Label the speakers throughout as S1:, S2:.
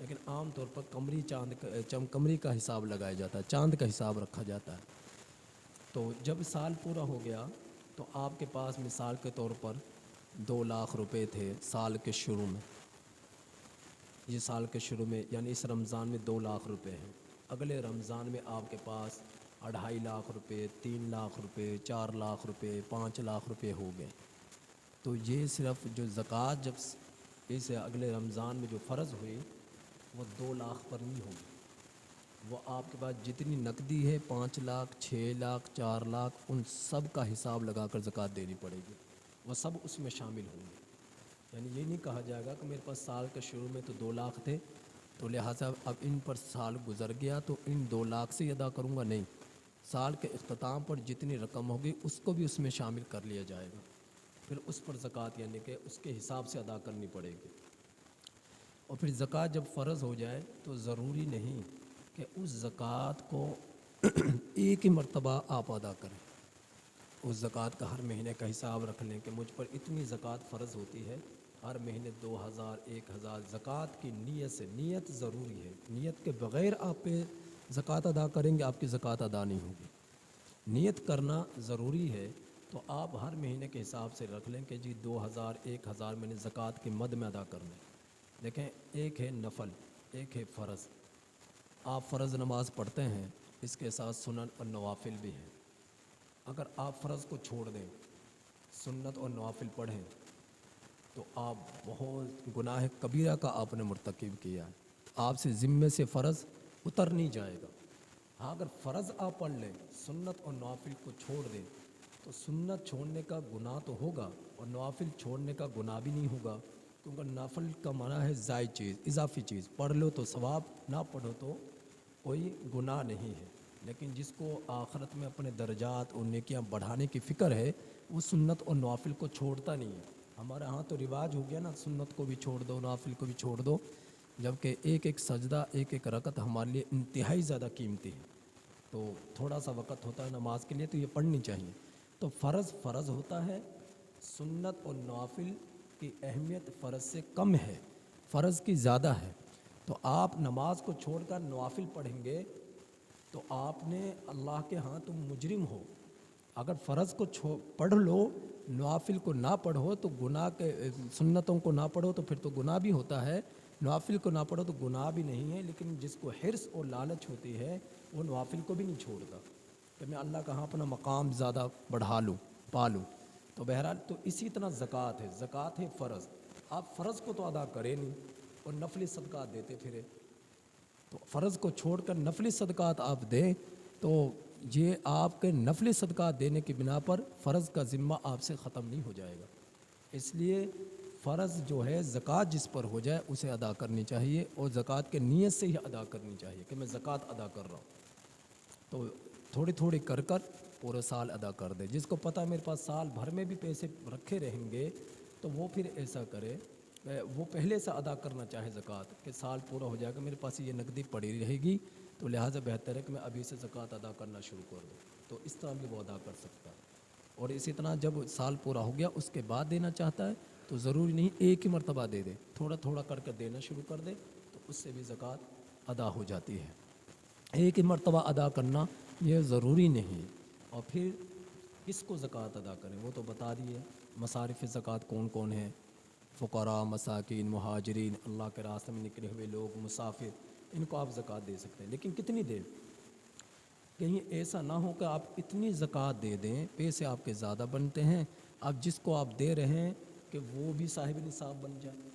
S1: لیکن عام طور پر قمری کا حساب لگایا جاتا ہے، چاند کا حساب رکھا جاتا ہے۔ تو جب سال پورا ہو گیا تو آپ کے پاس مثال کے طور پر 2 لاکھ روپے تھے سال کے شروع میں، یہ سال کے شروع میں یعنی اس رمضان میں 2 لاکھ روپے ہیں، اگلے رمضان میں آپ کے پاس 2.5 لاکھ روپے، 3 لاکھ روپے، 4 لاکھ روپے، 5 لاکھ روپے ہو گئے۔ تو یہ صرف جو زکوٰۃ جب اس اگلے رمضان میں جو فرض ہوئی وہ 2 لاکھ پر نہیں ہوگی، وہ آپ کے پاس جتنی نقدی ہے 5 لاکھ، 6 لاکھ، 4 لاکھ، ان سب کا حساب لگا کر زکوٰۃ دینی پڑے گی، وہ سب اس میں شامل ہوں گے۔ یعنی یہ نہیں کہا جائے گا کہ میرے پاس سال کے شروع میں تو 2 لاکھ تھے تو لہٰذا اب ان پر سال گزر گیا تو ان 2 لاکھ سے ہی ادا کروں گا، نہیں، سال کے اختتام پر جتنی رقم ہوگی اس کو بھی اس میں شامل کر لیا جائے گا، پھر اس پر زکوٰۃ یعنی کہ اس کے حساب سے ادا کرنی پڑے گی۔ اور پھر زکوٰۃ جب فرض ہو جائے تو ضروری نہیں کہ اس زکوٰۃ کو ایک ہی مرتبہ آپ ادا کریں، اس زکوٰۃ کا ہر مہینے کا حساب رکھ لیں کہ مجھ پر اتنی زکوٰۃ فرض ہوتی ہے، ہر مہینے 2000 1000 زکوٰۃ کی نیت سے، نیت ضروری ہے، نیت کے بغیر آپ پہ زکوٰۃ ادا کریں گے آپ کی زکوٰۃ ادا نہیں ہوگی، نیت کرنا ضروری ہے۔ تو آپ ہر مہینے کے حساب سے رکھ لیں کہ جی 2000 1000 میں نے زکوٰۃ کی مد میں ادا کرنا ہے۔ دیکھیں، ایک ہے نفل، ایک ہے فرض۔ آپ فرض نماز پڑھتے ہیں، اس کے ساتھ سنن اور نوافل بھی ہیں۔ اگر آپ فرض کو چھوڑ دیں، سنت اور نوافل پڑھیں تو آپ بہت گناہ کبیرہ کا آپ نے مرتکب کیا ہے، آپ سے ذمے سے فرض اتر نہیں جائے گا۔ ہاں، اگر فرض آپ پڑھ لیں، سنت اور نوافل کو چھوڑ دیں تو سنت چھوڑنے کا گناہ تو ہوگا اور نوافل چھوڑنے کا گناہ بھی نہیں ہوگا، کیونکہ نافل کا معنی ہے زائد چیز، اضافی چیز، پڑھ لو تو ثواب، نہ پڑھو تو کوئی گناہ نہیں ہے۔ لیکن جس کو آخرت میں اپنے درجات اور نیکیاں بڑھانے کی فکر ہے وہ سنت اور نوافل کو چھوڑتا نہیں ہے۔ ہمارے ہاں تو رواج ہو گیا نا، سنت کو بھی چھوڑ دو، نوافل کو بھی چھوڑ دو، جبکہ ایک ایک سجدہ، ایک ایک رکعت ہمارے لیے انتہائی زیادہ قیمتی ہے۔ تو تھوڑا سا وقت ہوتا ہے نماز کے لیے تو یہ پڑھنی چاہیے۔ تو فرض فرض ہوتا ہے، سنت اور نوافل کی اہمیت فرض سے کم ہے، فرض کی زیادہ ہے۔ تو آپ نماز کو چھوڑ کر نوافل پڑھیں گے تو آپ نے اللہ کے ہاں تم مجرم ہو۔ اگر فرض کو پڑھ لو، نوافل کو نہ پڑھو تو گناہ کے، سنتوں کو نہ پڑھو تو پھر تو گناہ بھی ہوتا ہے، نوافل کو نہ پڑھو تو گناہ بھی نہیں ہے، لیکن جس کو حرص اور لالچ ہوتی ہے وہ نوافل کو بھی نہیں چھوڑتا کہ میں اللہ کا ہاں اپنا مقام زیادہ بڑھا لوں، پا لوں۔ تو بہرحال تو اسی طرح زکوٰۃ ہے، زکوٰۃ ہے فرض، آپ فرض کو تو ادا کریں نہیں اور نفلی صدقات دیتے پھرے، تو فرض کو چھوڑ کر نفلی صدقات آپ دیں تو یہ آپ کے نفلی صدقات دینے کی بنا پر فرض کا ذمہ آپ سے ختم نہیں ہو جائے گا۔ اس لیے فرض جو ہے زکوٰۃ جس پر ہو جائے اسے ادا کرنی چاہیے، اور زکوٰۃ کے نیت سے ہی ادا کرنی چاہیے کہ میں زکوٰۃ ادا کر رہا ہوں، تو تھوڑی تھوڑی کر کر پورے سال ادا کر دے۔ جس کو پتہ میرے پاس سال بھر میں بھی پیسے رکھے رہیں گے تو وہ پھر ایسا کرے، وہ پہلے سے ادا کرنا چاہے زکوٰۃ، کہ سال پورا ہو جائے گا میرے پاس یہ نقدی پڑی رہے گی تو لہٰذا بہتر ہے کہ میں ابھی سے زکوٰۃ ادا کرنا شروع کر دوں، تو اس طرح بھی وہ ادا کر سکتا ہے۔ اور اسی طرح جب سال پورا ہو گیا اس کے بعد دینا چاہتا ہے تو ضروری نہیں ایک ہی مرتبہ دے دے، تھوڑا تھوڑا کر کے دینا شروع کر دے تو اس سے بھی زکوٰۃ ادا ہو جاتی ہے۔ ایک ہی مرتبہ ادا کرنا یہ ضروری نہیں۔ اور پھر کس کو زکوٰۃ ادا کریں وہ تو بتا دیے، مصارف زکوٰۃ کون کون ہیں، فقراء، مساکین، مہاجرین، اللہ کے راستے میں نکلے ہوئے لوگ، مسافر، ان کو آپ زکوٰۃ دے سکتے ہیں، لیکن کتنی دیں؟ کہیں ایسا نہ ہو کہ آپ اتنی زکوٰۃ دے دیں، پیسے آپ کے زیادہ بنتے ہیں، اب جس کو آپ دے رہے ہیں کہ وہ بھی صاحب نصاب بن جائے،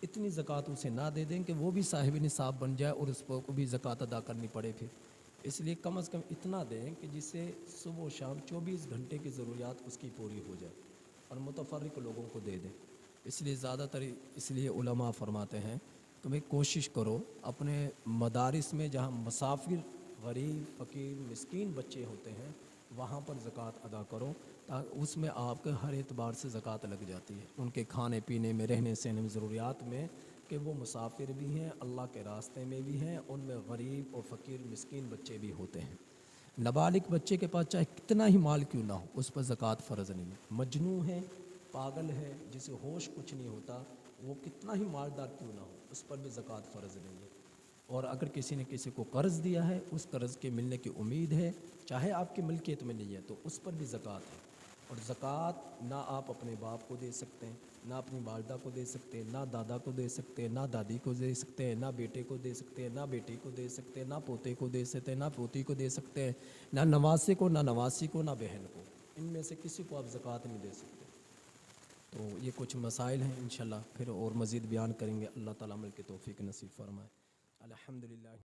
S1: اتنی زکوٰۃ اسے نہ دے دیں کہ وہ بھی صاحب نصاب بن جائے اور اس کو بھی زکوٰۃ ادا کرنی پڑے پھر۔ اس لیے کم از کم اتنا دیں کہ جس سے صبح و شام 24 گھنٹے کی ضروریات اس کی پوری ہو جائے، اور متفرق لوگوں کو دے دیں۔ اس لیے زیادہ تر اس لیے علماء فرماتے ہیں تمہیں کوشش کرو اپنے مدارس میں جہاں مسافر، غریب، فقیر، مسکین بچے ہوتے ہیں وہاں پر زکوٰۃ ادا کرو، تاکہ اس میں آپ کے ہر اعتبار سے زکوٰۃ لگ جاتی ہے، ان کے کھانے پینے میں، رہنے سہنے میں، ضروریات میں، کہ وہ مسافر بھی ہیں، اللہ کے راستے میں بھی ہیں، ان میں غریب اور فقیر مسکین بچے بھی ہوتے ہیں۔ نابالغ بچے کے پاس چاہے کتنا ہی مال کیوں نہ ہو اس پر زکوٰۃ فرض نہیں ہے، مجنون ہے، پاگل ہے، جسے ہوش کچھ نہیں ہوتا، وہ کتنا ہی مالدار کیوں نہ ہو اس پر بھی زکوٰۃ فرض نہیں ہے۔ اور اگر کسی نے کسی کو قرض دیا ہے، اس قرض کے ملنے کی امید ہے، چاہے آپ کی ملکیت میں نہیں ہے، تو اس پر بھی زکوٰۃ ہے۔ اور زکوٰۃ نہ آپ اپنے باپ کو دے سکتے ہیں، نہ اپنی والدہ کو دے سکتے ہیں، نہ دادا کو دے سکتے ہیں، نہ دادی کو دے سکتے ہیں، نہ بیٹے کو دے سکتے ہیں، نہ بیٹی کو دے سکتے ہیں، نہ پوتے کو دے سکتے ہیں، نہ پوتی کو دے سکتے ہیں، نہ نواسے کو، نہ نواسی کو، نہ بہن کو۔ ان میں سے کسی کو آپ زکوٰۃ نہیں دے سکتے۔ تو یہ کچھ مسائل ہیں، انشاءاللہ پھر اور مزید بیان کریں گے۔ اللہ تعالیٰ عمل کی توفیق نصیب فرمائے۔ الحمدللہ۔